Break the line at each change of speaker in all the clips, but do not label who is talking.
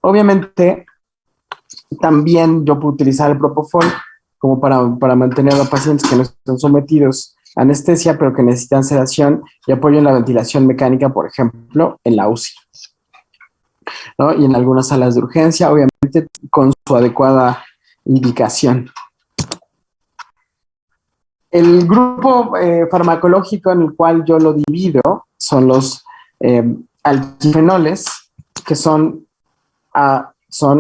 Obviamente, también yo puedo utilizar el propofol como para mantener a pacientes que no están sometidos a anestesia, pero que necesitan sedación y apoyo en la ventilación mecánica, por ejemplo, en la UCI, ¿no? Y en algunas salas de urgencia, obviamente, con su adecuada indicación. El grupo farmacológico en el cual yo lo divido son los alquifenoles, que son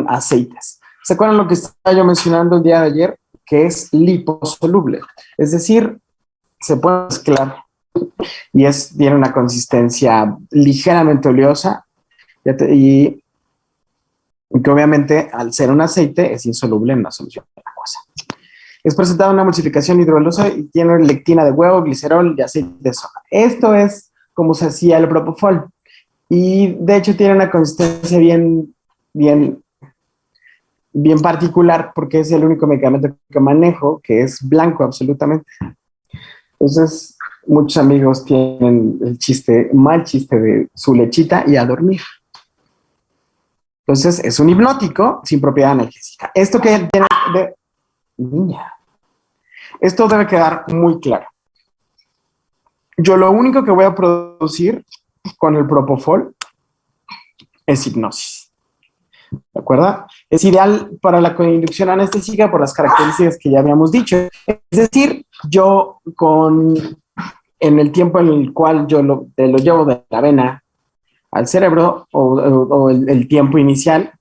aceites. ¿Se acuerdan lo que estaba yo mencionando el día de ayer? Que es liposoluble. Es decir, se puede mezclar y tiene una consistencia ligeramente oleosa y que obviamente al ser un aceite es insoluble en una solución acuosa. Es presentada una emulsificación hidrolosa y tiene lectina de huevo, glicerol y aceite de soja. Esto es como se hacía el propofol. Y de hecho tiene una consistencia bien particular porque es el único medicamento que manejo que es blanco absolutamente. Entonces, muchos amigos tienen mal chiste de su lechita y a dormir. Entonces, es un hipnótico sin propiedad analgésica. Esto que tiene niña. Esto debe quedar muy claro. Yo lo único que voy a producir con el propofol es hipnosis. ¿De acuerdo? Es ideal para la inducción anestésica por las características que ya habíamos dicho. Es decir, yo en el tiempo en el cual yo lo llevo de la vena al cerebro o el tiempo inicial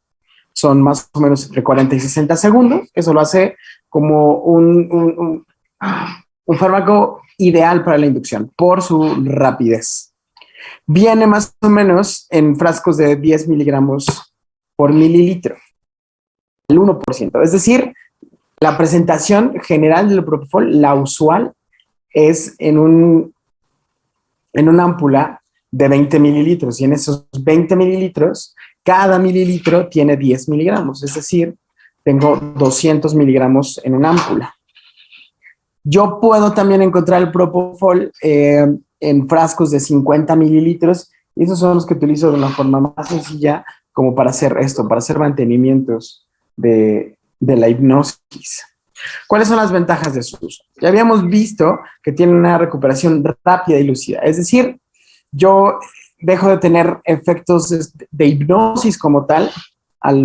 son más o menos entre 40 y 60 segundos. Eso lo hace como un fármaco ideal para la inducción por su rapidez. Viene más o menos en frascos de 10 miligramos por mililitro, el 1%. Es decir, la presentación general del propofol, la usual, es en una ámpula de 20 mililitros. Y en esos 20 mililitros, cada mililitro tiene 10 miligramos. Es decir, tengo 200 miligramos en una ámpula. Yo puedo también encontrar el propofol en frascos de 50 mililitros. Y esos son los que utilizo de una forma más sencilla como para hacer esto, para hacer mantenimientos de la hipnosis. ¿Cuáles son las ventajas de su uso? Ya habíamos visto que tiene una recuperación rápida y lúcida. Es decir, yo dejo de tener efectos de hipnosis como tal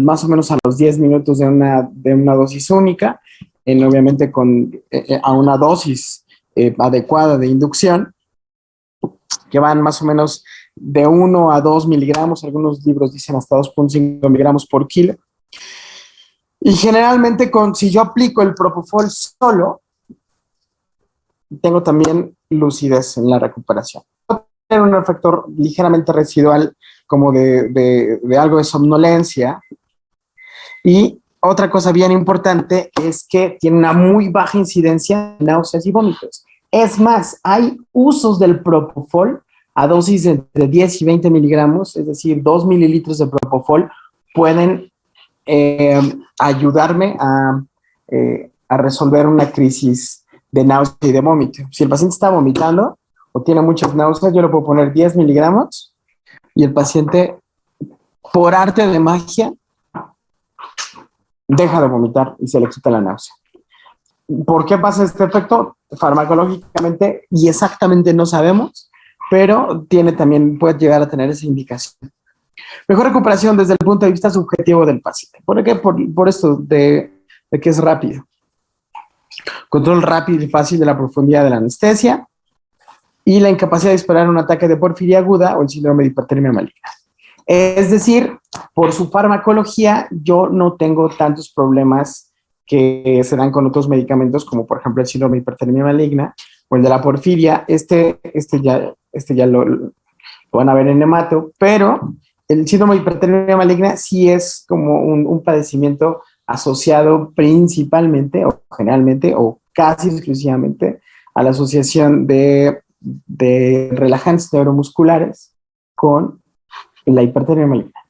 más o menos a los 10 minutos de una dosis única, obviamente a una dosis adecuada de inducción, que van más o menos de 1 a 2 miligramos, algunos libros dicen hasta 2.5 miligramos por kilo. Y generalmente si yo aplico el propofol solo, tengo también lucidez en la recuperación. Tener un efecto ligeramente residual como de algo de somnolencia. Y otra cosa bien importante es que tiene una muy baja incidencia de náuseas y vómitos. Es más, hay usos del propofol a dosis de 10 y 20 miligramos, es decir, 2 mililitros de propofol pueden ayudarme a resolver una crisis de náusea y de vómito. Si el paciente está vomitando o tiene muchas náuseas, yo le puedo poner 10 miligramos y el paciente, por arte de magia, deja de vomitar y se le quita la náusea. ¿Por qué pasa este efecto? Farmacológicamente y exactamente no sabemos, pero puede llegar a tener esa indicación. Mejor recuperación desde el punto de vista subjetivo del paciente. ¿Por qué? Por esto de que es rápido. Control rápido y fácil de la profundidad de la anestesia y la incapacidad de disparar un ataque de porfiria aguda o el síndrome de hipertermia maligna. Es decir, por su farmacología, yo no tengo tantos problemas que se dan con otros medicamentos, como por ejemplo el síndrome de hipertermia maligna o el de la porfiria. Este ya lo van a ver en hemato, pero el síndrome de hipertermia maligna sí es como un padecimiento asociado principalmente o generalmente o casi exclusivamente a la asociación de relajantes neuromusculares con la hipertermia maligna.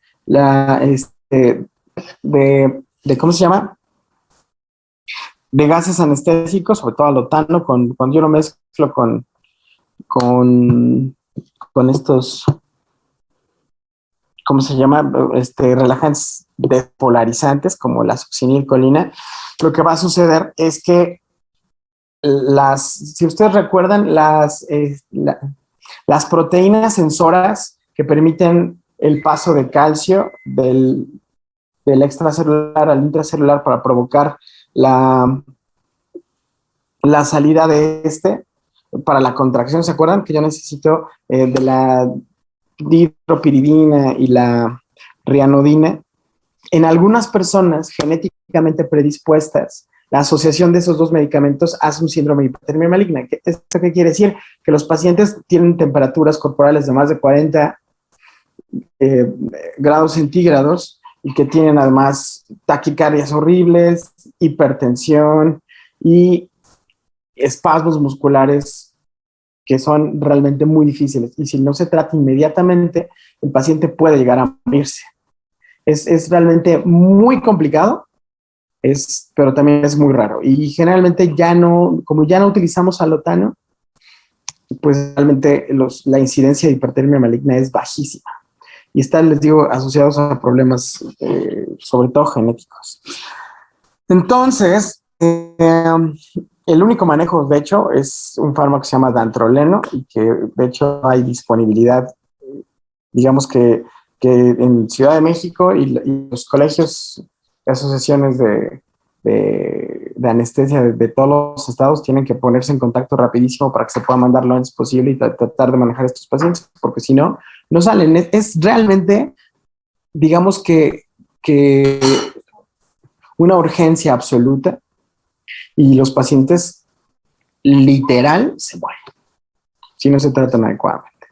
¿Cómo se llama? De gases anestésicos, sobre todo alotano, cuando yo lo mezclo con ¿cómo se llama? Relajantes despolarizantes como la succinilcolina, lo que va a suceder es que si ustedes recuerdan, las proteínas sensoras que permiten el paso de calcio del extracelular al intracelular para provocar la salida para la contracción. ¿Se acuerdan que yo necesito de la dihidropiridina y la rianodina? En algunas personas genéticamente predispuestas, la asociación de esos dos medicamentos hace un síndrome de hipotermia maligna. ¿Esto qué quiere decir? Que los pacientes tienen temperaturas corporales de más de 40 grados centígrados y que tienen además taquicardias horribles, hipertensión y espasmos musculares que son realmente muy difíciles. Y si no se trata inmediatamente, el paciente puede llegar a morirse. Es realmente muy complicado, pero también es muy raro. Y generalmente como ya no utilizamos alotano, pues realmente la incidencia de hipertermia maligna es bajísima. Y está, les digo, asociados a problemas sobre todo genéticos. Entonces, el único manejo, de hecho, es un fármaco que se llama dantroleno y que, de hecho, hay disponibilidad, digamos que en Ciudad de México y los colegios, asociaciones de anestesia de todos los estados tienen que ponerse en contacto rapidísimo para que se pueda mandar lo antes posible y tratar de manejar a estos pacientes, porque si no, no salen. Es realmente, digamos que una urgencia absoluta y los pacientes literal se mueren si no se tratan adecuadamente.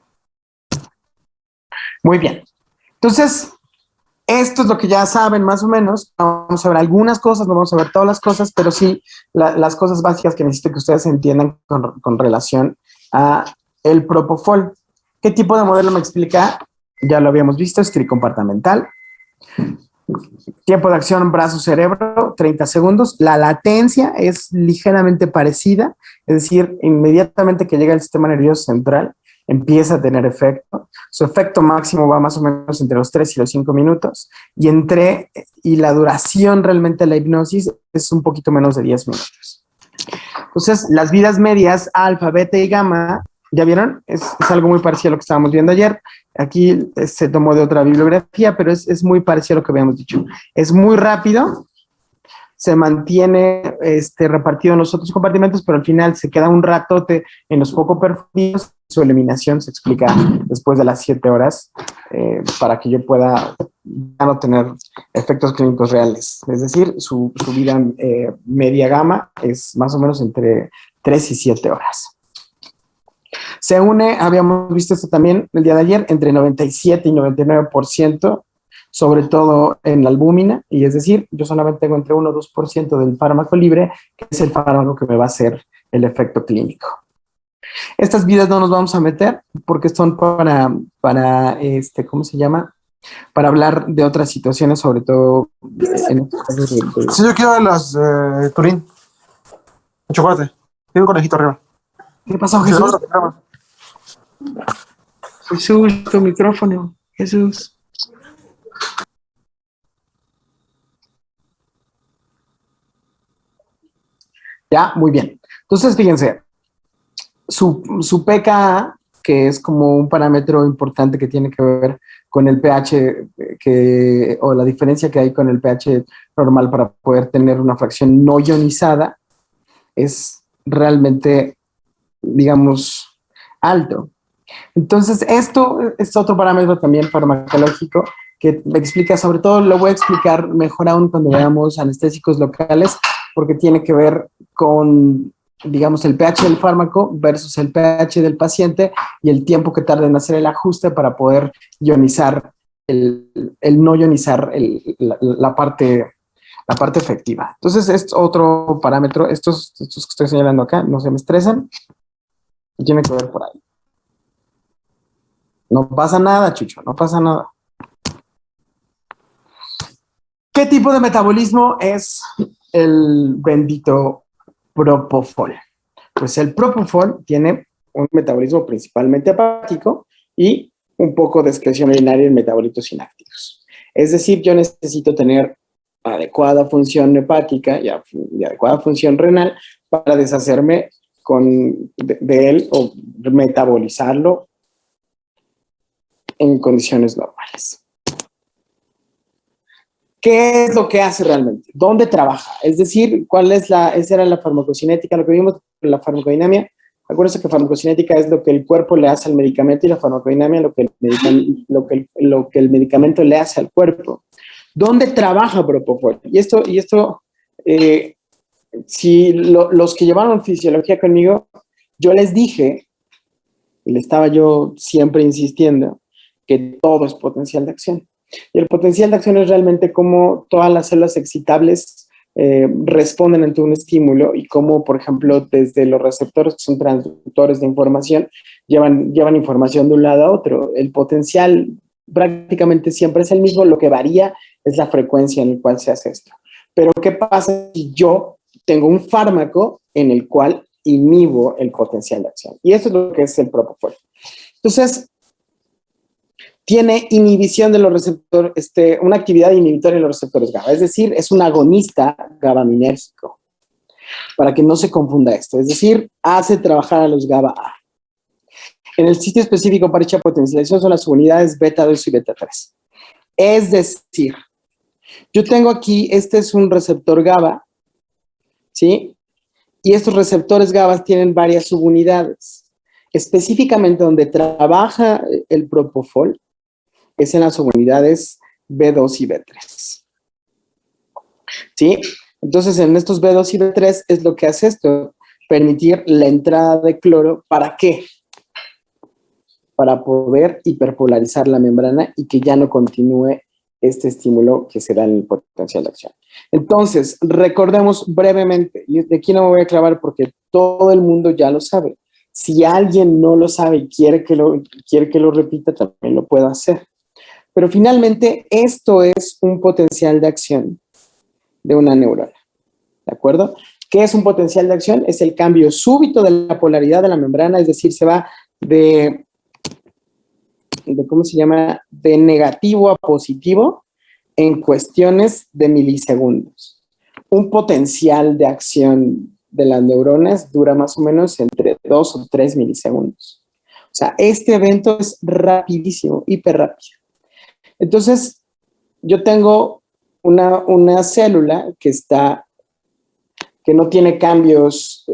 Muy bien. Entonces, esto es lo que ya saben más o menos. Vamos a ver algunas cosas, no vamos a ver todas las cosas, pero sí las cosas básicas que necesito que ustedes entiendan con relación a el propofol. ¿Qué tipo de modelo me explica? Ya lo habíamos visto, es tricompartamental. Tiempo de acción brazo-cerebro, 30 segundos. La latencia es ligeramente parecida, es decir, inmediatamente que llega el sistema nervioso central, empieza a tener efecto. Su efecto máximo va más o menos entre los 3 y los 5 minutos y la duración realmente de la hipnosis es un poquito menos de 10 minutos. Entonces, las vidas medias, alfa, beta y gamma, ¿ya vieron? Es algo muy parecido a lo que estábamos viendo ayer. Aquí se tomó de otra bibliografía, pero es muy parecido a lo que habíamos dicho. Es muy rápido, se mantiene repartido en los otros compartimentos, pero al final se queda un ratote en los poco perfundidos. Su eliminación se explica después de las 7 horas para que yo pueda ya no tener efectos clínicos reales. Es decir, su vida media gamma es más o menos entre 3 y 7 horas. Se une, habíamos visto esto también el día de ayer, entre 97 y 99%, sobre todo en la albúmina, y es decir, yo solamente tengo entre 1 o 2% del fármaco libre, que es el fármaco que me va a hacer el efecto clínico. Estas vidas no nos vamos a meter porque son para ¿cómo se llama? Para hablar de otras situaciones, sobre todo en estos casos de...
Sí, yo quiero las Turín. De chocolate. Tiene un conejito arriba.
¿Qué pasó, Jesús? Jesús, tu micrófono. Jesús. Ya, muy bien. Entonces, fíjense, su pKa, que es como un parámetro importante que tiene que ver con el pH, o la diferencia que hay con el pH normal para poder tener una fracción no ionizada, es realmente, digamos, alto. Entonces, esto es otro parámetro también farmacológico que me explica, sobre todo lo voy a explicar mejor aún cuando veamos anestésicos locales, porque tiene que ver con, digamos, el pH del fármaco versus el pH del paciente y el tiempo que tarda en hacer el ajuste para poder ionizar, el no ionizar la parte efectiva. Entonces, es otro parámetro. Estos que estoy señalando acá no se me estresan y tiene que ver por ahí. No pasa nada, Chucho, no pasa nada. ¿Qué tipo de metabolismo es el bendito propofol? Pues el propofol tiene un metabolismo principalmente hepático y un poco de excreción urinaria en metabolitos inactivos. Es decir, yo necesito tener adecuada función hepática y adecuada función renal para deshacerme de él o metabolizarlo en condiciones normales. ¿Qué es lo que hace realmente? ¿Dónde trabaja? Es decir, esa era la farmacocinética, lo que vimos en la farmacodinamia. Acuérdense que farmacocinética es lo que el cuerpo le hace al medicamento y la farmacodinamia lo que el medicamento le hace al cuerpo. ¿Dónde trabaja Propofol? Y esto si los que llevaron fisiología conmigo, yo les dije, y le estaba yo siempre insistiendo, que todo es potencial de acción. Y el potencial de acción es realmente cómo todas las células excitables responden ante un estímulo y cómo, por ejemplo, desde los receptores, que son transductores de información, llevan información de un lado a otro. El potencial prácticamente siempre es el mismo, lo que varía es la frecuencia en la cual se hace esto. Pero, ¿qué pasa si yo tengo un fármaco en el cual inhibo el potencial de acción? Y eso es lo que es el Propofol. Entonces, tiene inhibición de los receptores, una actividad inhibitoria en los receptores GABA, es decir, es un agonista GABAminérgico, para que no se confunda esto, es decir, hace trabajar a los GABA-A. En el sitio específico para dicha potencialización son las unidades beta 2 y beta 3. Es decir, yo tengo aquí, este es un receptor GABA, ¿sí? Y estos receptores GABA tienen varias subunidades. Específicamente donde trabaja el Propofol es en las subunidades B2 y B3. ¿Sí? Entonces, en estos B2 y B3 es lo que hace esto, permitir la entrada de cloro. ¿Para qué? Para poder hiperpolarizar la membrana y que ya no continúe este estímulo que se da en el potencial de acción. Entonces, recordemos brevemente, y de aquí no me voy a clavar porque todo el mundo ya lo sabe. Si alguien no lo sabe y quiere que lo repita, también lo puede hacer. Pero finalmente, esto es un potencial de acción de una neurona, ¿de acuerdo? ¿Qué es un potencial de acción? Es el cambio súbito de la polaridad de la membrana, es decir, se va de ¿cómo se llama? De negativo a positivo en cuestiones de milisegundos. Un potencial de acción de las neuronas dura más o menos entre 2 o 3 milisegundos. O sea, este evento es rapidísimo, hiper rápido. Entonces, yo tengo una célula que no tiene cambios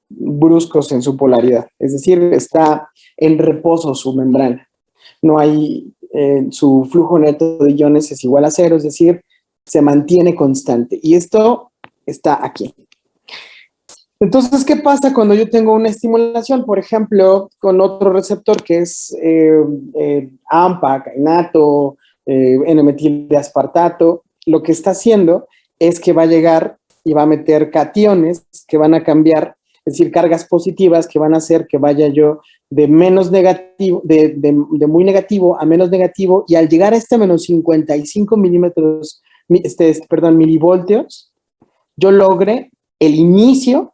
bruscos en su polaridad. Es decir, está en reposo su membrana. No hay, su flujo neto de iones es igual a cero, es decir, se mantiene constante. Y esto está aquí. Entonces, ¿qué pasa cuando yo tengo una estimulación? Por ejemplo, con otro receptor que es AMPA, kainato, N-metil de aspartato, lo que está haciendo es que va a llegar y va a meter cationes que van a cambiar, es decir, cargas positivas que van a hacer que vaya yo de menos negativo, de muy negativo a menos negativo, y al llegar a este menos 55 milivoltios, yo logre el inicio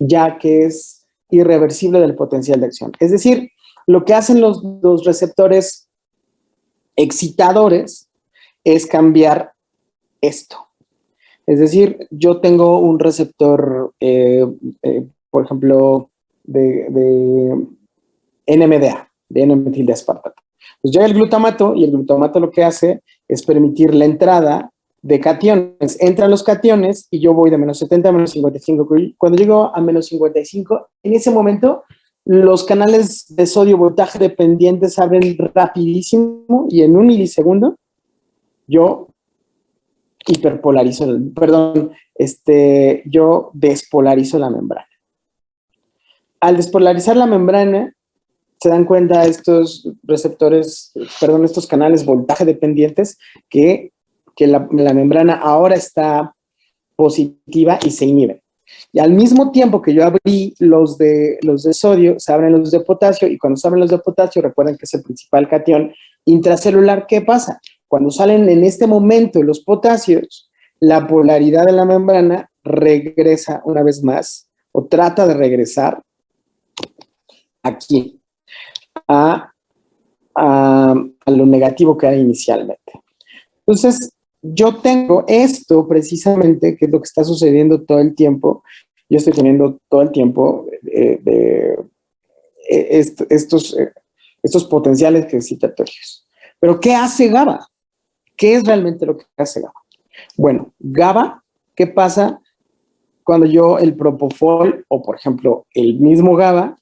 ya que es irreversible del potencial de acción. Es decir, lo que hacen los receptores excitadores es cambiar esto. Es decir, yo tengo un receptor, por ejemplo, de NMDA, de N-metil de aspartato. Pues llega el glutamato y el glutamato lo que hace es permitir la entrada de cationes. Entran los cationes y yo voy de menos 70 a menos 55. Cuando llego a menos 55, en ese momento los canales de sodio voltaje dependientes se abren rapidísimo y en un milisegundo yo yo despolarizo la membrana. Al despolarizar la membrana, se dan cuenta estos estos canales voltaje dependientes que la membrana ahora está positiva y se inhibe. Y al mismo tiempo que yo abrí los de sodio, se abren los de potasio, y cuando se abren los de potasio, recuerden que es el principal catión intracelular. ¿Qué pasa? Cuando salen en este momento los potasios, la polaridad de la membrana regresa una vez más, o trata de regresar aquí, a a lo negativo que era inicialmente. Entonces, yo tengo esto precisamente, que es lo que está sucediendo todo el tiempo. Yo estoy teniendo todo el tiempo estos potenciales excitatorios. Pero, ¿qué hace GABA? ¿Qué es realmente lo que hace GABA? Bueno, GABA, ¿qué pasa cuando el propofol o, por ejemplo, el mismo GABA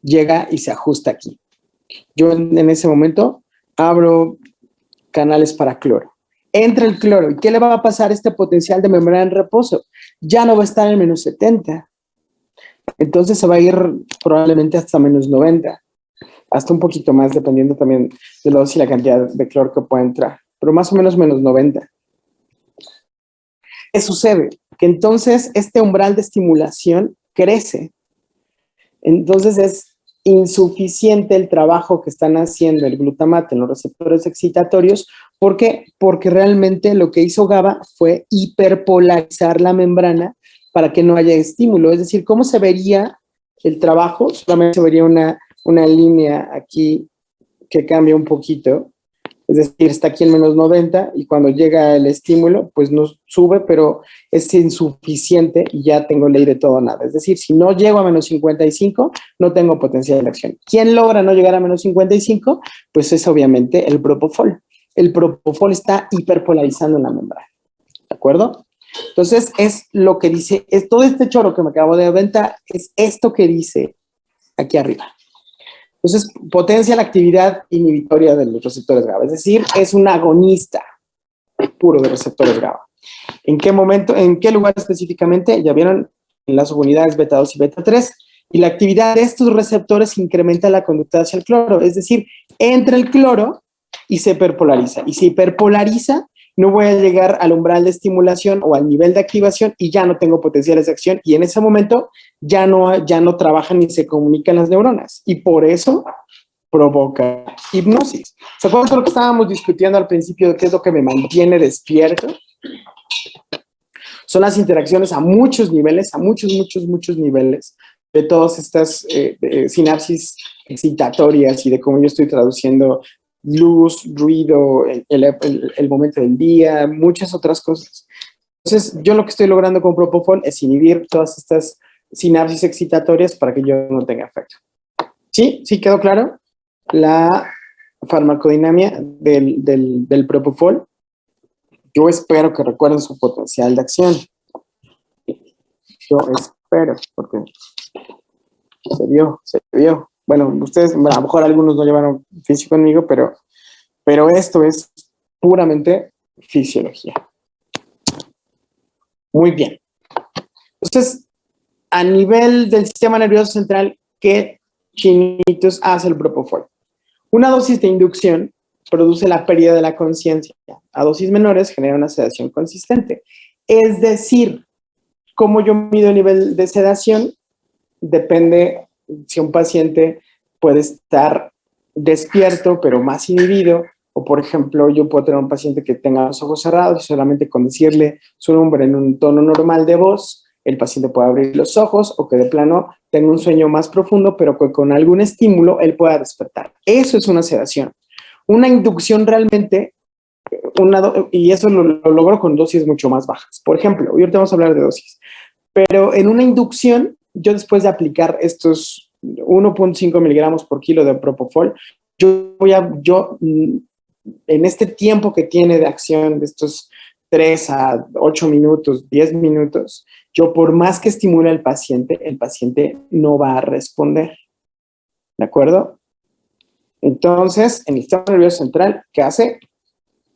llega y se ajusta aquí? Yo en ese momento abro canales para cloro. Entra el cloro. ¿Y qué le va a pasar a este potencial de membrana en reposo? Ya no va a estar en menos 70. Entonces se va a ir probablemente hasta menos 90. Hasta un poquito más, dependiendo también de la dosis y la cantidad de cloro que pueda entrar. Pero más o menos menos 90. ¿Qué sucede? Que entonces este umbral de estimulación crece. Entonces es insuficiente el trabajo que están haciendo el glutamato en los receptores excitatorios. ¿Por qué? Porque realmente lo que hizo GABA fue hiperpolarizar la membrana para que no haya estímulo. Es decir, ¿cómo se vería el trabajo? Solamente se vería una línea aquí que cambia un poquito. Es decir, está aquí en menos 90 y cuando llega el estímulo, pues no sube, pero es insuficiente y ya tengo ley de todo o nada. Es decir, si no llego a menos 55, no tengo potencial de acción. ¿Quién logra no llegar a menos 55? Pues es obviamente el propofol. El propofol está hiperpolarizando en la membrana. ¿De acuerdo? Entonces, es lo que dice, es todo este choro que me acabo de aventar, es esto que dice aquí arriba. Entonces, potencia la actividad inhibitoria de los receptores GABA, es decir, es un agonista puro de receptores GABA. ¿En qué momento, en qué lugar específicamente? Ya vieron, en las subunidades beta 2 y beta 3, y la actividad de estos receptores incrementa la conducta hacia el cloro, es decir, entra el cloro y se hiperpolariza. Y se hiperpolariza, no voy a llegar al umbral de estimulación o al nivel de activación y ya no tengo potenciales de acción y en ese momento ya no trabajan ni se comunican las neuronas y por eso provoca hipnosis. ¿Se acuerdan de lo que estábamos discutiendo al principio de qué es lo que me mantiene despierto? Son las interacciones a muchos niveles, a muchos niveles de todas estas sinapsis excitatorias y de cómo yo estoy traduciendo luz, ruido, el momento del día, muchas otras cosas. Entonces, yo lo que estoy logrando con propofol es inhibir todas estas sinapsis excitatorias para que yo no tenga efecto. ¿Sí? ¿Sí quedó claro? La farmacodinámica del propofol. Yo espero que recuerden su potencial de acción. Yo espero, porque se vio. Bueno, ustedes, a lo mejor algunos no llevaron físico conmigo, pero esto es puramente fisiología. Muy bien. Entonces, a nivel del sistema nervioso central, ¿qué chinitos hace el propofol? Una dosis de inducción produce la pérdida de la conciencia. A dosis menores genera una sedación consistente. Es decir, cómo yo mido el nivel de sedación depende si un paciente puede estar despierto pero más inhibido, o por ejemplo yo puedo tener un paciente que tenga los ojos cerrados y solamente con decirle su nombre en un tono normal de voz, el paciente puede abrir los ojos, o que de plano tenga un sueño más profundo pero que con algún estímulo él pueda despertar. Eso es una sedación. Una inducción realmente, y eso lo logro con dosis mucho más bajas. Por ejemplo, hoy ahorita vamos a hablar de dosis, pero en una inducción, yo después de aplicar estos 1.5 miligramos por kilo de propofol, yo en este tiempo que tiene de acción de estos 3 a 8 minutos, 10 minutos, yo por más que estimule al paciente, el paciente no va a responder. ¿De acuerdo? Entonces, en el sistema nervioso central, ¿qué hace?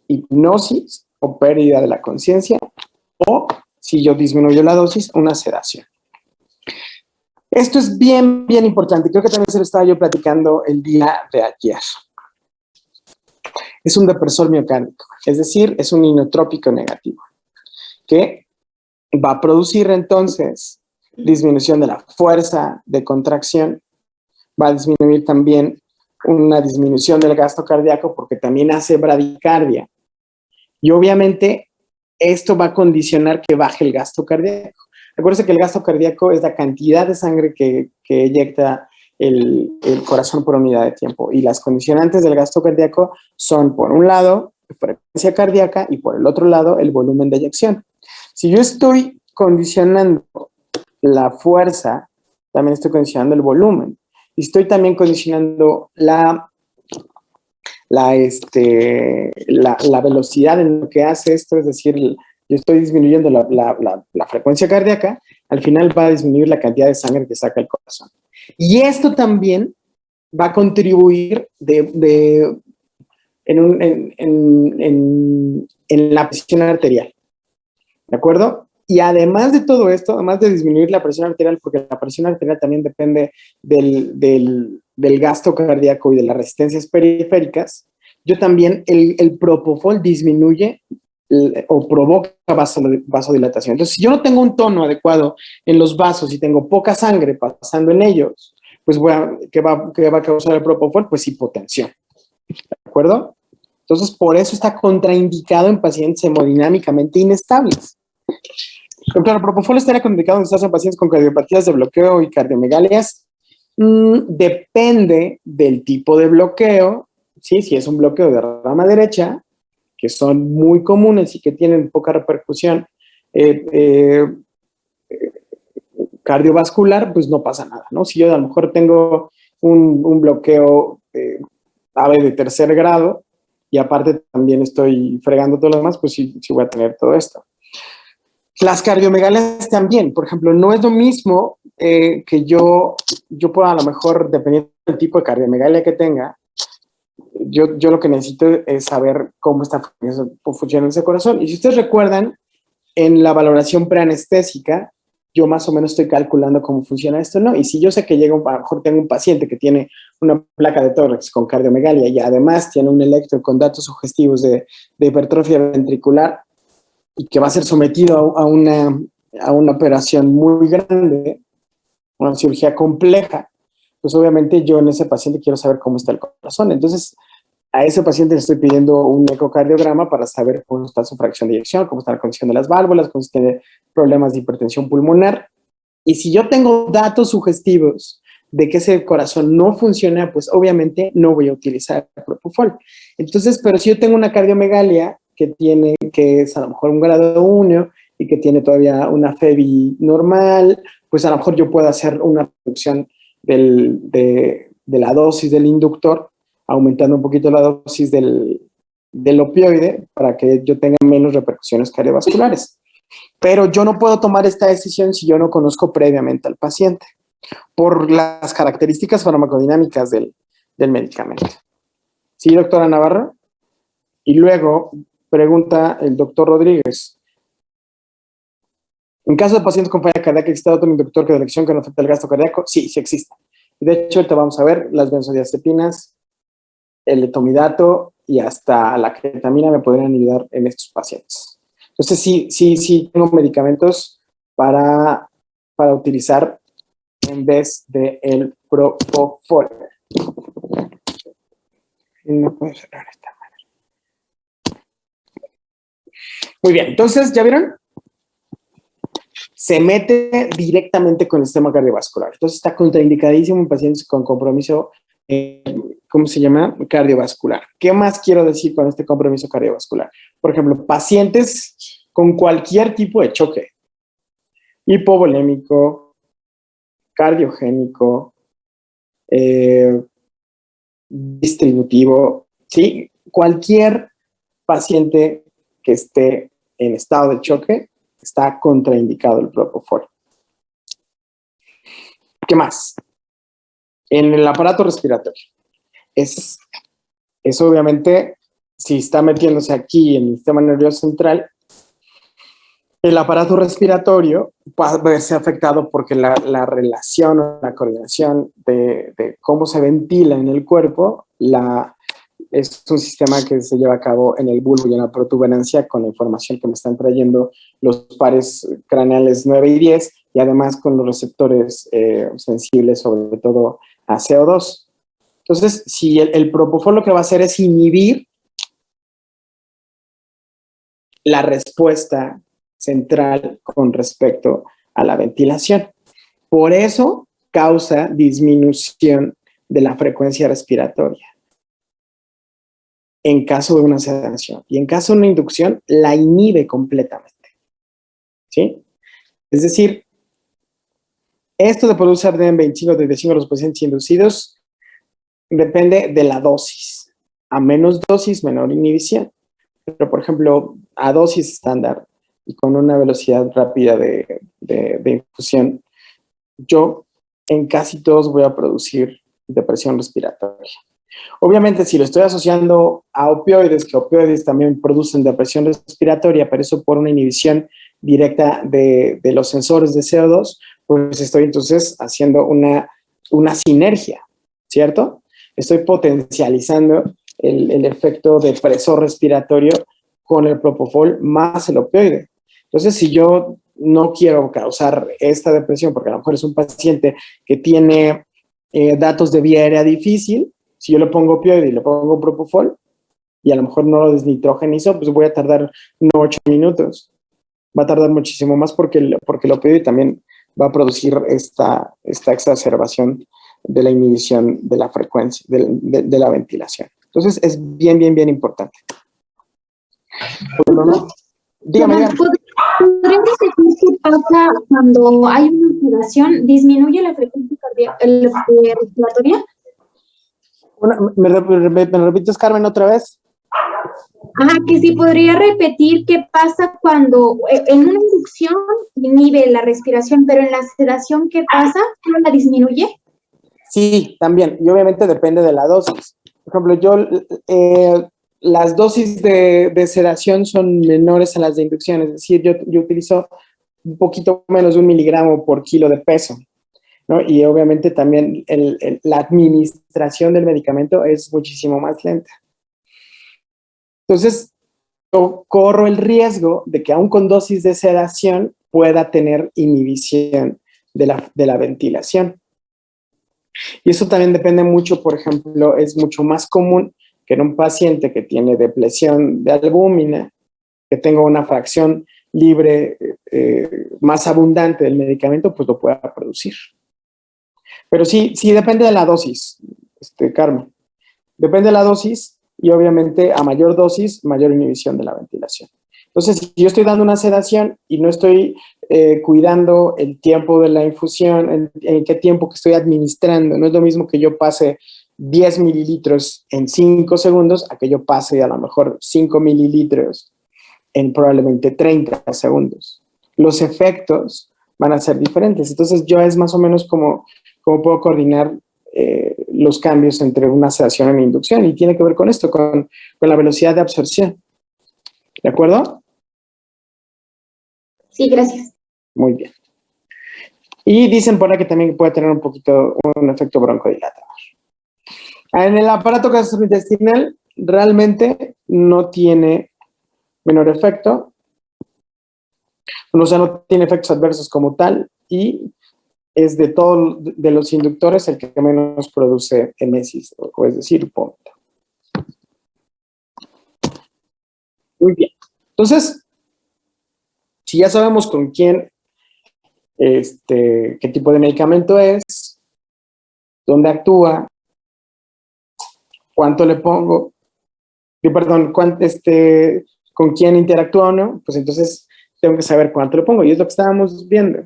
Hipnosis o pérdida de la conciencia, o si yo disminuyo la dosis, una sedación. Esto es bien importante. Creo que también se lo estaba yo platicando el día de ayer. Es un depresor miocárdico, es decir, es un inotrópico negativo, que va a producir entonces disminución de la fuerza de contracción, va a disminuir también una disminución del gasto cardíaco porque también hace bradicardia. Y obviamente esto va a condicionar que baje el gasto cardíaco. Recuerden que el gasto cardíaco es la cantidad de sangre que eyecta el corazón por unidad de tiempo. Y las condicionantes del gasto cardíaco son, por un lado, frecuencia cardíaca y por el otro lado, el volumen de eyección. Si yo estoy condicionando la fuerza, también estoy condicionando el volumen. Y estoy también condicionando la velocidad en lo que hace esto, es decir, yo estoy disminuyendo la frecuencia cardíaca, al final va a disminuir la cantidad de sangre que saca el corazón. Y esto también va a contribuir en la presión arterial, ¿de acuerdo? Y además de todo esto, además de disminuir la presión arterial, porque la presión arterial también depende del gasto cardíaco y de las resistencias periféricas, yo también, el propofol disminuye o provoca vasodilatación. Entonces, si yo no tengo un tono adecuado en los vasos y tengo poca sangre pasando en ellos, pues ¿qué va a causar el propofol? Pues hipotensión, ¿de acuerdo? Entonces, por eso está contraindicado en pacientes hemodinámicamente inestables. Doctor, ¿el propofol estaría contraindicado en pacientes con cardiopatías de bloqueo y cardiomegalias? Depende del tipo de bloqueo. ¿Sí? Si es un bloqueo de rama derecha, que son muy comunes y que tienen poca repercusión cardiovascular, pues no pasa nada, ¿no? Si yo a lo mejor tengo un bloqueo AVE de tercer grado y aparte también estoy fregando todo lo demás, pues sí voy a tener todo esto. Las cardiomegalias también, por ejemplo, no es lo mismo que yo pueda a lo mejor, dependiendo del tipo de cardiomegalia que tenga, yo lo que necesito es saber cómo está funcionando ese corazón. Y si ustedes recuerdan, en la valoración preanestésica, yo más o menos estoy calculando cómo funciona esto, ¿no? Y si yo sé que a lo mejor tengo un paciente que tiene una placa de tórax con cardiomegalia y además tiene un electro con datos sugestivos de hipertrofia ventricular y que va a ser sometido a una operación muy grande, una cirugía compleja, pues obviamente yo en ese paciente quiero saber cómo está el corazón. Entonces, a ese paciente le estoy pidiendo un ecocardiograma para saber cómo está su fracción de eyección, cómo está la condición de las válvulas, cómo tiene problemas de hipertensión pulmonar. Y si yo tengo datos sugestivos de que ese corazón no funciona, pues obviamente no voy a utilizar propofol. Entonces, pero si yo tengo una cardiomegalia que es a lo mejor un grado 1 y que tiene todavía una FEBI normal, pues a lo mejor yo puedo hacer una reducción de la dosis del inductor, aumentando un poquito la dosis del opioide para que yo tenga menos repercusiones cardiovasculares. Pero yo no puedo tomar esta decisión si yo no conozco previamente al paciente, por las características farmacodinámicas del medicamento. ¿Sí, doctora Navarro? Y luego pregunta el doctor Rodríguez. En caso de pacientes con falla cardíaca, ¿existe otro inductor que de elección que no afecta el gasto cardíaco? Sí, sí existe. De hecho, ahorita vamos a ver las benzodiazepinas, el etomidato y hasta la ketamina me podrían ayudar en estos pacientes. Entonces, sí tengo medicamentos para utilizar en vez del propofol. No puedo cerrar esta madre. Muy bien, entonces, ¿ya vieron? Se mete directamente con el sistema cardiovascular. Entonces, está contraindicadísimo en pacientes con compromiso ¿cómo se llama? Cardiovascular. ¿Qué más quiero decir con este compromiso cardiovascular? Por ejemplo, pacientes con cualquier tipo de choque, hipovolémico, cardiogénico, distributivo, ¿sí? Cualquier paciente que esté en estado de choque está contraindicado el propofol. ¿Qué más? En el aparato respiratorio. Es obviamente, si está metiéndose aquí en el sistema nervioso central, el aparato respiratorio va a verse afectado porque la relación o la coordinación de cómo se ventila en el cuerpo es un sistema que se lleva a cabo en el bulbo y en la protuberancia con la información que me están trayendo los pares craneales 9 y 10 y además con los receptores sensibles sobre todo a CO2. Entonces, si el propofol lo que va a hacer es inhibir la respuesta central con respecto a la ventilación. Por eso causa disminución de la frecuencia respiratoria en caso de una sedación. Y en caso de una inducción, la inhibe completamente. ¿Sí? Es decir, esto de poder usar DEM25 de 25 a los pacientes inducidos depende de la dosis. A menos dosis, menor inhibición. Pero, por ejemplo, a dosis estándar y con una velocidad rápida de infusión, yo en casi todos voy a producir depresión respiratoria. Obviamente, si lo estoy asociando a opioides, que opioides también producen depresión respiratoria, pero eso por una inhibición directa de los sensores de CO2, pues estoy entonces haciendo una sinergia, ¿cierto? Estoy potencializando el efecto depresor respiratorio con el propofol más el opioide. Entonces, si yo no quiero causar esta depresión, porque a lo mejor es un paciente que tiene datos de vía aérea difícil, si yo le pongo opioide y le pongo propofol, y a lo mejor no lo desnitrogenizo, pues voy a tardar no 8 minutos. Va a tardar muchísimo más porque el opioide también va a producir esta exacerbación de la inhibición de la frecuencia, de la ventilación. Entonces, es bien, bien, bien importante. Dígame, dígame.
¿Podrías repetir qué pasa cuando hay una sedación? ¿Disminuye la frecuencia respiratoria?
¿Me repites, Carmen, otra vez?
Que sí, podría repetir qué pasa cuando en una inducción inhibe la respiración, pero en la sedación, ¿qué pasa? ¿Cómo la disminuye?
Sí, también. Y obviamente depende de la dosis. Por ejemplo, las dosis de sedación son menores a las de inducción. Es decir, yo utilizo un poquito menos de 1 miligramo por kilo de peso, ¿no? Y obviamente también la administración del medicamento es muchísimo más lenta. Entonces, yo corro el riesgo de que aún con dosis de sedación pueda tener inhibición de la ventilación. Y eso también depende mucho, por ejemplo, es mucho más común que en un paciente que tiene depresión de albúmina, que tenga una fracción libre más abundante del medicamento, pues lo pueda producir. Pero sí depende de la dosis, Carmen. Depende de la dosis y obviamente a mayor dosis, mayor inhibición de la ventilación. Entonces, si yo estoy dando una sedación y no estoy cuidando el tiempo de la infusión, en qué tiempo que estoy administrando, no es lo mismo que yo pase 10 mililitros en 5 segundos a que yo pase a lo mejor 5 mililitros en probablemente 30 segundos. Los efectos van a ser diferentes. Entonces, yo es más o menos como puedo coordinar los cambios entre una sedación y una inducción, y tiene que ver con esto, con la velocidad de absorción. ¿De acuerdo?
Sí, gracias.
Muy bien. Y dicen por ahí que también puede tener un efecto broncodilatador. En el aparato gastrointestinal realmente no tiene menor efecto, o sea, no tiene efectos adversos como tal, y es de todos de los inductores el que menos produce emesis, o es decir, vómito. Muy bien. Entonces, si ya sabemos con quién, qué tipo de medicamento es, dónde actúa, cuánto le pongo, con quién interactúa o no, pues entonces tengo que saber cuánto le pongo, y es lo que estábamos viendo.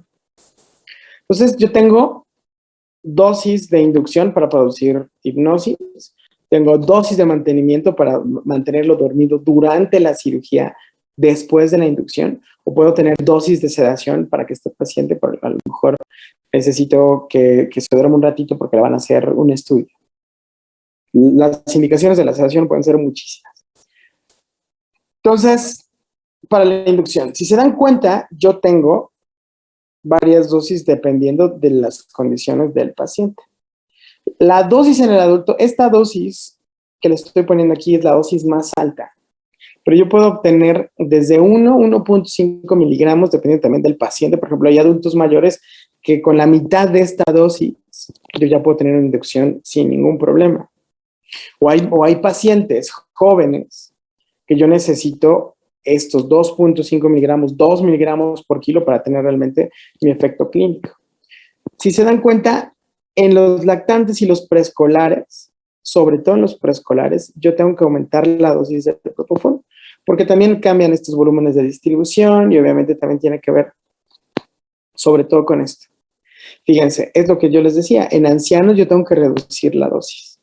Entonces, yo tengo dosis de inducción para producir hipnosis, tengo dosis de mantenimiento para mantenerlo dormido durante la cirugía después de la inducción, o puedo tener dosis de sedación para que este paciente, a lo mejor necesito que se duerma un ratito porque le van a hacer un estudio. Las indicaciones de la sedación pueden ser muchísimas. Entonces, para la inducción, si se dan cuenta, yo tengo varias dosis dependiendo de las condiciones del paciente. La dosis en el adulto, esta dosis que le estoy poniendo aquí es la dosis más alta, pero yo puedo obtener desde 1.5 miligramos, dependiendo también del paciente. Por ejemplo, hay adultos mayores que con la mitad de esta dosis yo ya puedo tener una inducción sin ningún problema. O hay pacientes jóvenes que yo necesito estos 2.5 miligramos, 2 miligramos por kilo para tener realmente mi efecto clínico. Si se dan cuenta, En los lactantes y los preescolares, sobre todo en los preescolares, yo tengo que aumentar la dosis de propofol, porque también cambian estos volúmenes de distribución y obviamente también tiene que ver sobre todo con esto. Fíjense, es lo que yo les decía, en ancianos yo tengo que reducir la dosis,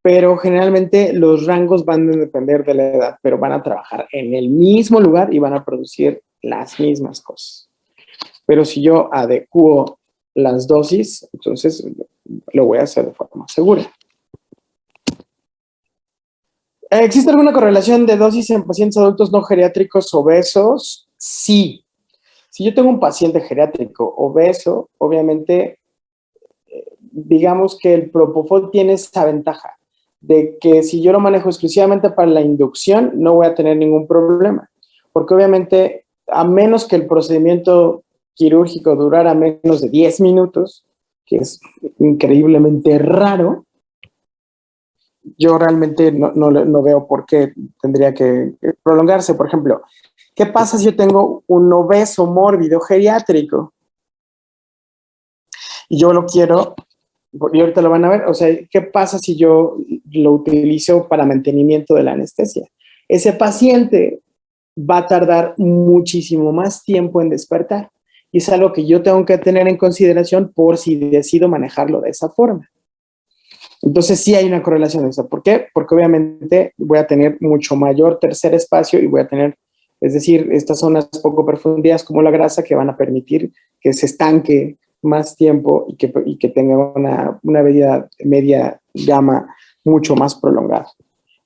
pero generalmente los rangos van a depender de la edad, pero van a trabajar en el mismo lugar y van a producir las mismas cosas. Pero si yo adecuo las dosis, entonces lo voy a hacer de forma segura. ¿Existe alguna correlación de dosis en pacientes adultos no geriátricos obesos? Sí. Si yo tengo un paciente geriátrico obeso, obviamente, digamos que el propofol tiene esa ventaja de que si yo lo manejo exclusivamente para la inducción, no voy a tener ningún problema. Porque obviamente, a menos que el procedimiento quirúrgico durara menos de 10 minutos, que es increíblemente raro, yo realmente no veo por qué tendría que prolongarse. Por ejemplo, ¿qué pasa si yo tengo un obeso mórbido geriátrico? Y yo lo quiero, y ahorita lo van a ver, o sea, ¿qué pasa si yo lo utilizo para mantenimiento de la anestesia? Ese paciente va a tardar muchísimo más tiempo en despertar. Y es algo que yo tengo que tener en consideración por si decido manejarlo de esa forma. Entonces sí hay una correlación de eso. ¿Por qué? Porque obviamente voy a tener mucho mayor tercer espacio y voy a tener, es decir, estas zonas poco profundas como la grasa que van a permitir que se estanque más tiempo y que tenga una media gama mucho más prolongada.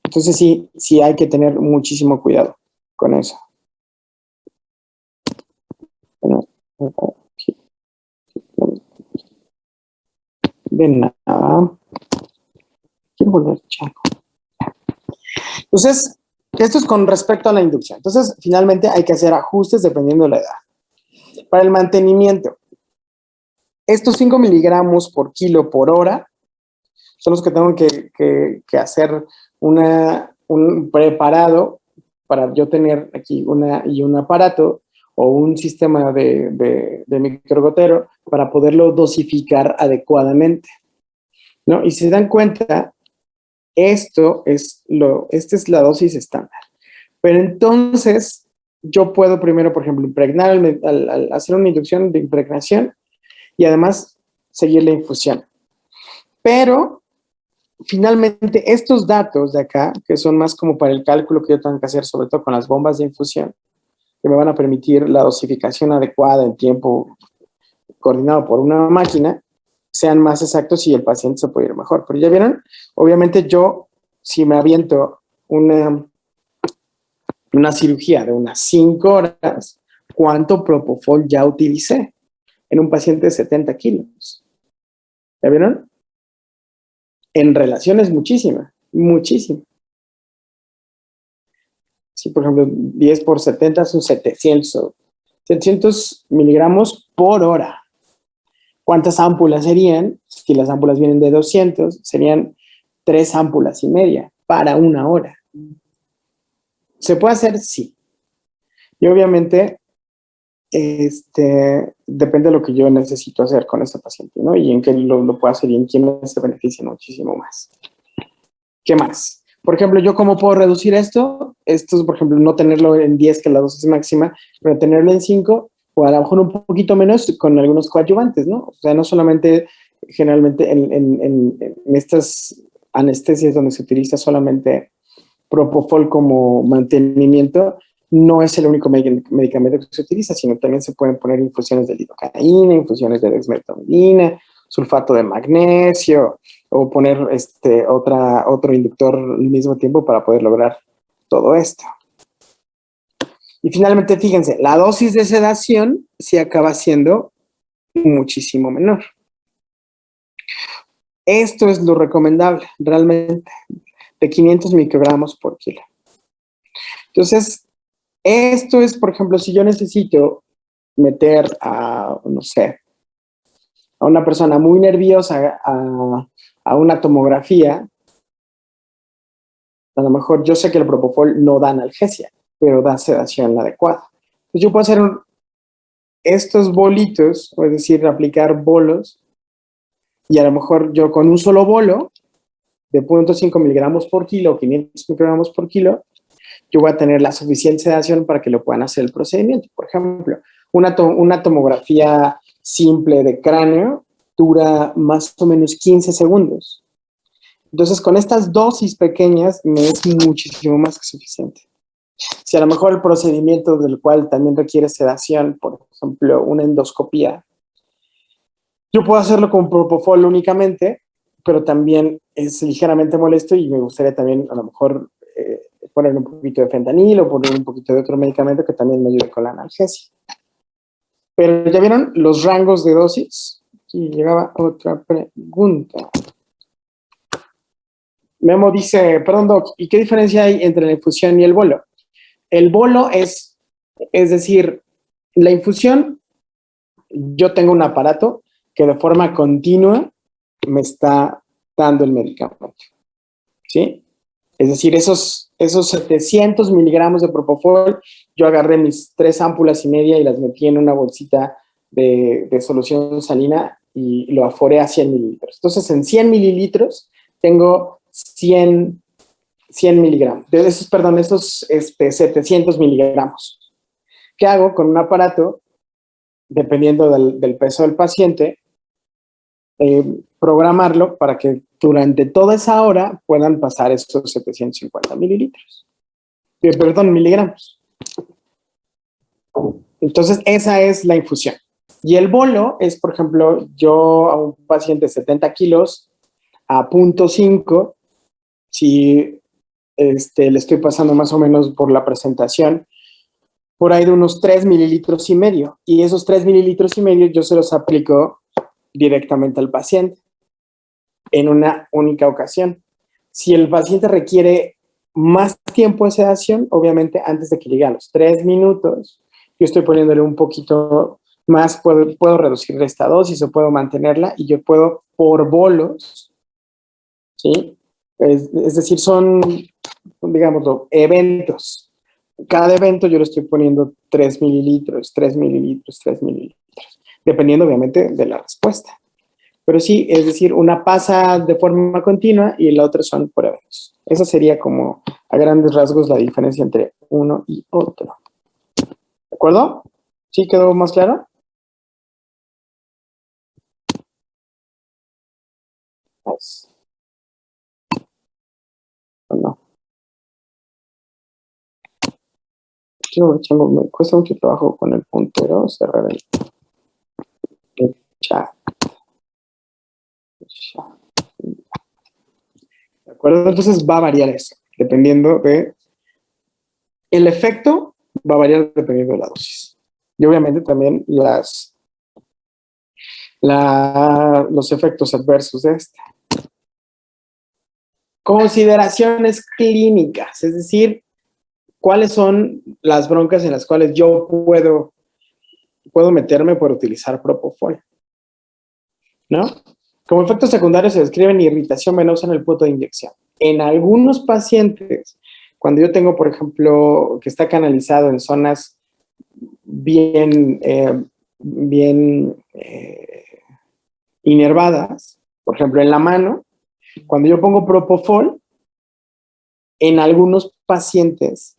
Entonces sí hay que tener muchísimo cuidado con eso. De nada. Quiero volver chaco. Entonces, esto es con respecto a la inducción. Entonces, finalmente hay que hacer ajustes dependiendo de la edad. Para el mantenimiento, estos 5 miligramos por kilo por hora son los que tengo que hacer un preparado para yo tener aquí un aparato o un sistema de microgotero para poderlo dosificar adecuadamente, ¿no? Y si se dan cuenta, esta es la dosis estándar. Pero entonces, yo puedo primero, por ejemplo, impregnar al hacer una inducción de impregnación y además seguir la infusión. Pero, finalmente, estos datos de acá, que son más como para el cálculo que yo tengo que hacer, sobre todo con las bombas de infusión, que me van a permitir la dosificación adecuada en tiempo coordinado por una máquina, sean más exactos y el paciente se puede ir mejor. Pero ya vieron, obviamente yo, si me aviento una cirugía de unas 5 horas, ¿cuánto propofol ya utilicé en un paciente de 70 kilos? ¿Ya vieron? En relación es muchísima. Sí, por ejemplo, 10 por 70 son 700 miligramos por hora. ¿Cuántas ámpulas serían? Si las ámpulas vienen de 200, serían 3 ámpulas y media para una hora. ¿Se puede hacer? Sí. Y obviamente, depende de lo que yo necesito hacer con este paciente, ¿no? Y en qué lo puedo hacer y en quién se beneficia muchísimo más. ¿Qué más? Por ejemplo, ¿yo cómo puedo reducir esto? Esto es, por ejemplo, no tenerlo en 10, que la dosis máxima, pero tenerlo en 5, o a lo mejor un poquito menos con algunos coadyuvantes, ¿no? O sea, no solamente, generalmente en estas anestesias donde se utiliza solamente propofol como mantenimiento, no es el único medicamento que se utiliza, sino también se pueden poner infusiones de lidocaína, infusiones de dexmedetomidina, sulfato de magnesio, o poner otro inductor al mismo tiempo para poder lograr todo esto. Y finalmente, fíjense, la dosis de sedación sí acaba siendo muchísimo menor. Esto es lo recomendable, realmente, de 500 microgramos por kilo. Entonces, esto es, por ejemplo, si yo necesito meter no sé, a una persona muy nerviosa a una tomografía, a lo mejor yo sé que el propofol no da analgesia, pero da sedación adecuada. Entonces yo puedo hacer estos bolitos, es decir, aplicar bolos y a lo mejor yo con un solo bolo de 0.5 miligramos por kilo, 500 microgramos por kilo, yo voy a tener la suficiente sedación para que lo puedan hacer el procedimiento. Por ejemplo, una tomografía simple de cráneo dura más o menos 15 segundos. Entonces, con estas dosis pequeñas me es muchísimo más que suficiente. Si a lo mejor el procedimiento del cual también requiere sedación, por ejemplo, una endoscopía, yo puedo hacerlo con propofol únicamente, pero también es ligeramente molesto y me gustaría también a lo mejor poner un poquito de fentanil o poner un poquito de otro medicamento que también me ayude con la analgesia. Pero ¿ya vieron los rangos de dosis? Y llegaba otra pregunta. Memo dice, perdón, Doc, ¿y qué diferencia hay entre la infusión y el bolo? El bolo es decir, la infusión, yo tengo un aparato que de forma continua me está dando el medicamento, ¿sí? Es decir, esos 700 miligramos de propofol, yo agarré mis 3 ámpulas y media y las metí en una bolsita de solución salina y lo aforé a 100 mililitros. Entonces, en 100 mililitros tengo 100 miligramos, esos 700 miligramos. ¿Qué hago? Con un aparato, dependiendo del peso del paciente, programarlo para que durante toda esa hora puedan pasar esos 750 mililitros. Miligramos. Entonces, esa es la infusión. Y el bolo es, por ejemplo, yo a un paciente de 70 kilos a 0.5, si le estoy pasando más o menos por la presentación, por ahí de unos 3 mililitros y medio. Y esos 3 mililitros y medio yo se los aplico directamente al paciente en una única ocasión. Si el paciente requiere más tiempo de sedación, obviamente antes de que llegue a los 3 minutos, yo estoy poniéndole un poquito más, puedo reducir esta dosis o puedo mantenerla y yo puedo por bolos, ¿sí? Es decir, son, digámoslo, eventos. Cada evento yo le estoy poniendo 3 mililitros, 3 mililitros, 3 mililitros, dependiendo obviamente de la respuesta. Pero sí, es decir, una pasa de forma continua y la otra son por eventos. Esa sería como a grandes rasgos la diferencia entre uno y otro. ¿De acuerdo? ¿Sí quedó más claro? Pues, no. Me cuesta mucho trabajo con el puntero cerrar el chat. ¿De acuerdo? Entonces va a variar eso, dependiendo de... El efecto va a variar dependiendo de la dosis. Y obviamente también los efectos adversos de esta. Consideraciones clínicas, es decir, cuáles son las broncas en las cuales yo puedo meterme por utilizar propofol, ¿no? Como efectos secundarios se describen irritación venosa en el punto de inyección. En algunos pacientes, cuando yo tengo, por ejemplo, que está canalizado en zonas bien inervadas, por ejemplo, en la mano, cuando yo pongo propofol, en algunos pacientes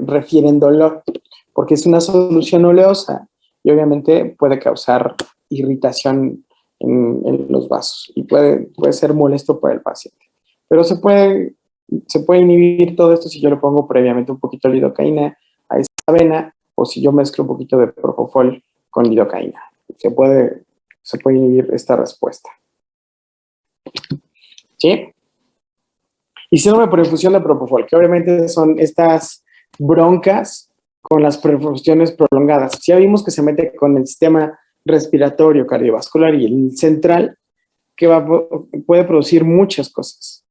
refieren dolor, porque es una solución oleosa y obviamente puede causar irritación en los vasos y puede ser molesto para el paciente. Pero se puede inhibir todo esto si yo le pongo previamente un poquito de lidocaína a esa vena o si yo mezclo un poquito de propofol con lidocaína. Se puede inhibir esta respuesta. ¿Sí? Y síndrome por infusión de propofol, que obviamente son estas broncas con las perfusiones prolongadas. Ya vimos que se mete con el sistema respiratorio, cardiovascular y el central, que puede producir muchas cosas.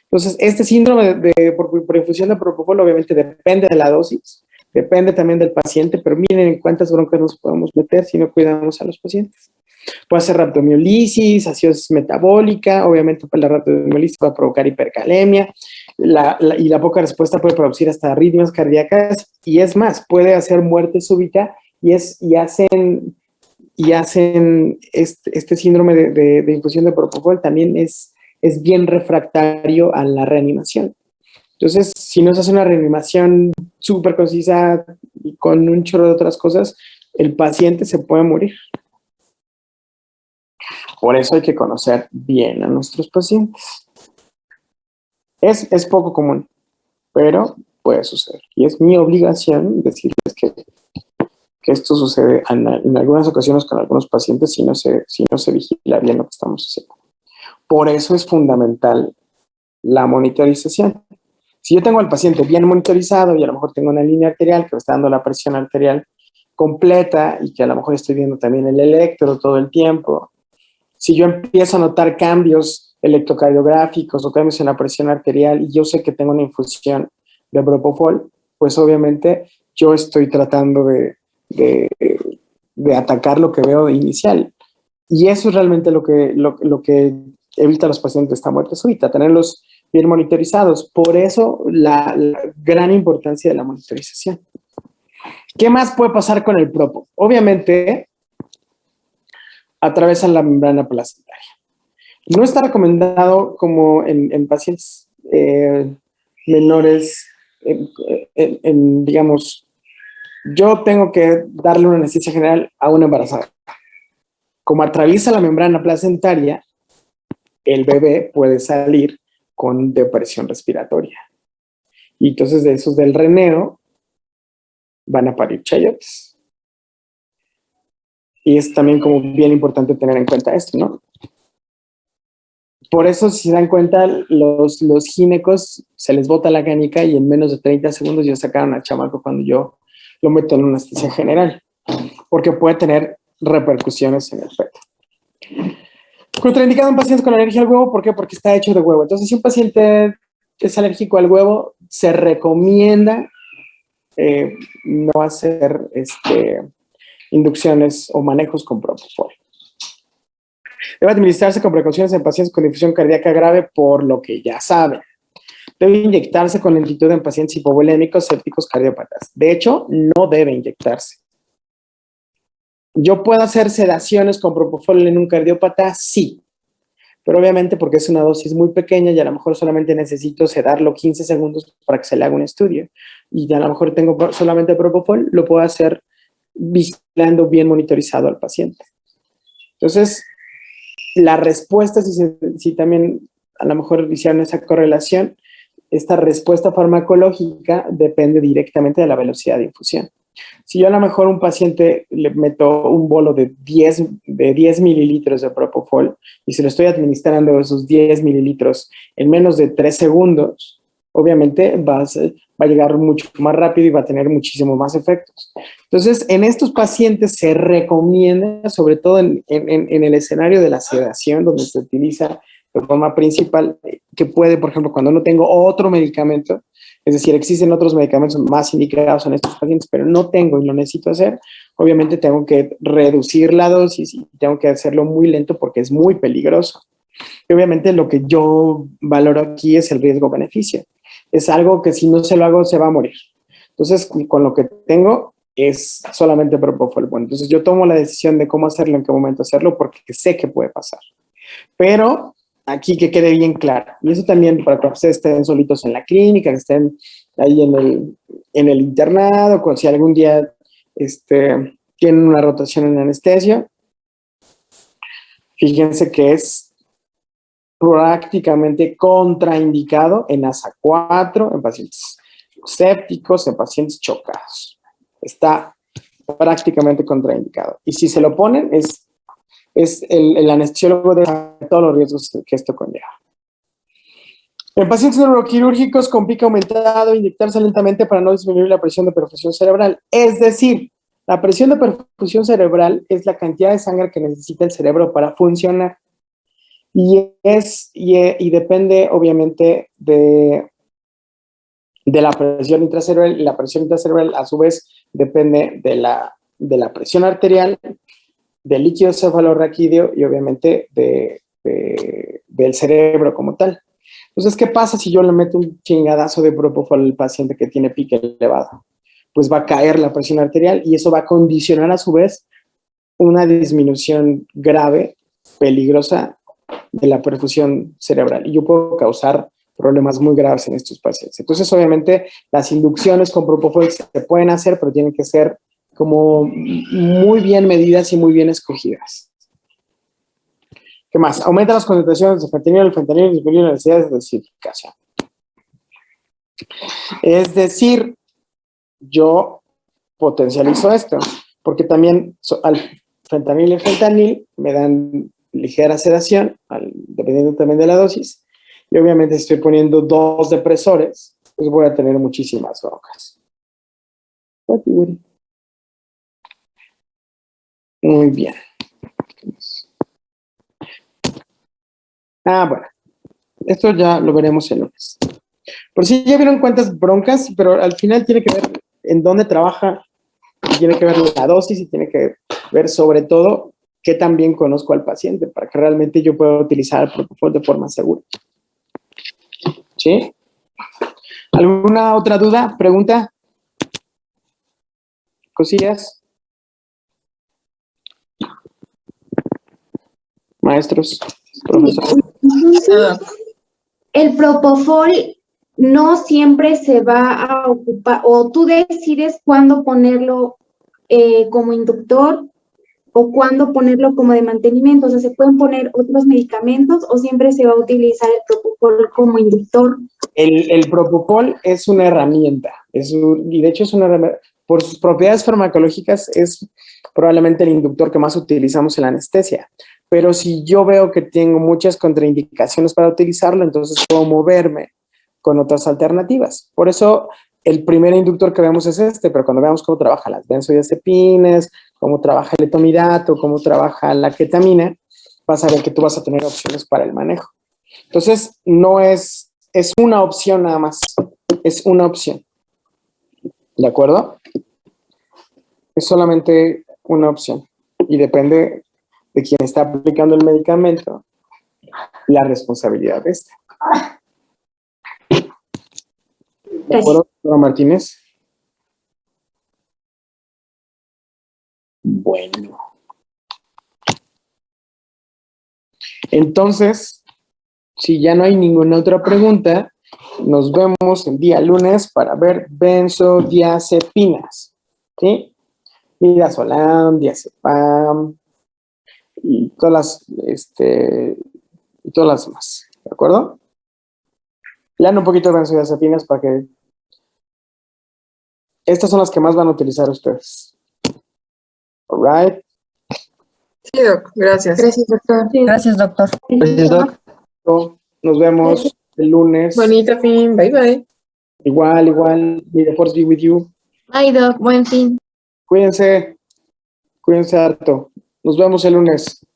Entonces, este síndrome por infusión de propofol obviamente depende de la dosis, depende también del paciente, pero miren en cuántas broncas nos podemos meter si no cuidamos a los pacientes. Puede ser rhabdomiolisis, acidosis metabólica, obviamente la rhabdomiolisis va a provocar hipercalemia, y la poca respuesta puede producir hasta arritmias cardíacas, y es más, puede hacer muerte súbita, y hacen y hacen este síndrome de infusión de propofol también es bien refractario a la reanimación. Entonces, si no se hace una reanimación súper concisa y con un chorro de otras cosas, el paciente se puede morir. Por eso hay que conocer bien a nuestros pacientes. Es poco común, pero puede suceder. Y es mi obligación decirles que esto sucede en algunas ocasiones con algunos pacientes si no se vigila bien lo que estamos haciendo. Por eso es fundamental la monitorización. Si yo tengo al paciente bien monitorizado y a lo mejor tengo una línea arterial que me está dando la presión arterial completa y que a lo mejor estoy viendo también el electro todo el tiempo, si yo empiezo a notar cambios electrocardiográficos o cambios en la presión arterial y yo sé que tengo una infusión de propofol, pues obviamente yo estoy tratando de atacar lo que veo de inicial. Y eso es realmente lo que evita a los pacientes esta muerte súbita, tenerlos bien monitorizados. Por eso la gran importancia de la monitorización. ¿Qué más puede pasar con el propofol? Obviamente, atraviesan la membrana placentaria. No está recomendado como en pacientes menores, digamos, yo tengo que darle una anestesia general a una embarazada. Como atraviesa la membrana placentaria, el bebé puede salir con depresión respiratoria. Y entonces de esos del reneo van a parir chayotes. Y es también como bien importante tener en cuenta esto, ¿no? Por eso, si se dan cuenta, los ginecos se les bota la canica y en menos de 30 segundos ya sacaron al chamaco cuando yo lo meto en una anestesia general, porque puede tener repercusiones en el feto. Contraindicado en pacientes con alergia al huevo, ¿por qué? Porque está hecho de huevo. Entonces, si un paciente es alérgico al huevo, se recomienda no hacer inducciones o manejos con propofol. Debe administrarse con precauciones en pacientes con difusión cardíaca grave, por lo que ya saben. Debe inyectarse con lentitud en pacientes hipovolémicos, sépticos, cardiópatas. De hecho, no debe inyectarse. ¿Yo puedo hacer sedaciones con propofol en un cardiópata? Sí. Pero obviamente porque es una dosis muy pequeña y a lo mejor solamente necesito sedarlo 15 segundos para que se le haga un estudio. Y a lo mejor tengo solamente propofol, lo puedo hacer vigilando bien monitorizado al paciente. Entonces, la respuesta, si también a lo mejor hicieron esa correlación, esta respuesta farmacológica depende directamente de la velocidad de infusión. Si yo a lo mejor a un paciente le meto un bolo de 10 mililitros de propofol y se lo estoy administrando esos 10 mililitros en menos de 3 segundos, obviamente va a llegar mucho más rápido y va a tener muchísimos más efectos. Entonces, en estos pacientes se recomienda, sobre todo en el escenario de la sedación, donde se utiliza de forma principal, que puede, por ejemplo, cuando no tengo otro medicamento, es decir, existen otros medicamentos más indicados en estos pacientes, pero no tengo y lo necesito hacer, obviamente tengo que reducir la dosis y tengo que hacerlo muy lento porque es muy peligroso. Y obviamente lo que yo valoro aquí es el riesgo-beneficio. Es algo que si no se lo hago se va a morir. Entonces, con lo que tengo es solamente propofol. Bueno, entonces yo tomo la decisión de cómo hacerlo, en qué momento hacerlo, porque sé que puede pasar. Pero aquí que quede bien claro. Y eso también para que ustedes estén solitos en la clínica, que estén ahí en el internado, si algún día tienen una rotación en anestesia. Fíjense que es prácticamente contraindicado en ASA 4, en pacientes sépticos, en pacientes chocados. Está prácticamente contraindicado. Y si se lo ponen, es el anestesiólogo de todos los riesgos que esto conlleva. En pacientes neuroquirúrgicos con pico aumentado, inyectarse lentamente para no disminuir la presión de perfusión cerebral. Es decir, la presión de perfusión cerebral es la cantidad de sangre que necesita el cerebro para funcionar. Y depende, obviamente, de la presión intracerebral. La presión intracerebral, a su vez, depende de la presión arterial, del líquido cefalorraquídeo y, obviamente, del cerebro como tal. Entonces, ¿qué pasa si yo le meto un chingadazo de propofol al paciente que tiene pique elevado? Pues va a caer la presión arterial y eso va a condicionar, a su vez, una disminución grave, peligrosa de la perfusión cerebral. Y yo puedo causar problemas muy graves en estos pacientes. Entonces, obviamente, las inducciones con propofol se pueden hacer, pero tienen que ser como muy bien medidas y muy bien escogidas. ¿Qué más? Aumenta las concentraciones de fentanilo. El fentanilo disminuye la necesidad de dosificación. Es decir, yo potencializo esto, porque también al fentanil y el fentanil me dan ligera sedación, dependiendo también de la dosis, y obviamente si estoy poniendo 2 depresores, pues voy a tener muchísimas broncas. Muy bien. Bueno, esto ya lo veremos el lunes. Por si ya vieron cuántas broncas, pero al final tiene que ver en dónde trabaja, tiene que ver la dosis y tiene que ver sobre todo qué tan bien conozco al paciente para que realmente yo pueda utilizar el propofol de forma segura. ¿Sí? ¿Alguna otra duda? ¿Pregunta? ¿Cosillas? Maestros, profesor.
El propofol no siempre se va a ocupar, o tú decides cuándo ponerlo como inductor o cuándo ponerlo como de mantenimiento. O sea, se pueden poner otros medicamentos o siempre se va a utilizar el propofol como inductor.
El propofol es una herramienta, y de hecho es una herramienta, por sus propiedades farmacológicas es probablemente el inductor que más utilizamos en la anestesia. Pero si yo veo que tengo muchas contraindicaciones para utilizarlo, entonces puedo moverme con otras alternativas. Por eso el primer inductor que vemos es este, pero cuando veamos cómo trabajan las benzodiazepines, cómo trabaja el etomidato, cómo trabaja la ketamina, vas a ver que tú vas a tener opciones para el manejo. Entonces, no es una opción nada más, es una opción. ¿De acuerdo? Es solamente una opción y depende de quien está aplicando el medicamento, la responsabilidad de este. ¿De acuerdo, doctora Martínez? Bueno. Entonces, si ya no hay ninguna otra pregunta, nos vemos el día lunes para ver benzodiazepinas. ¿Sí? Midazolam, diazepam y todas las demás. ¿De acuerdo? Lean un poquito de benzodiazepinas para que estas son las que más van a utilizar ustedes. All right.
Sí, doc, gracias.
Gracias, doctor.
Gracias, doctor.
Gracias, doc.
Nos vemos el lunes.
Bonita fin, bye bye.
Igual. May the force be with you.
Bye, doc. Buen fin.
Cuídense harto. Nos vemos el lunes.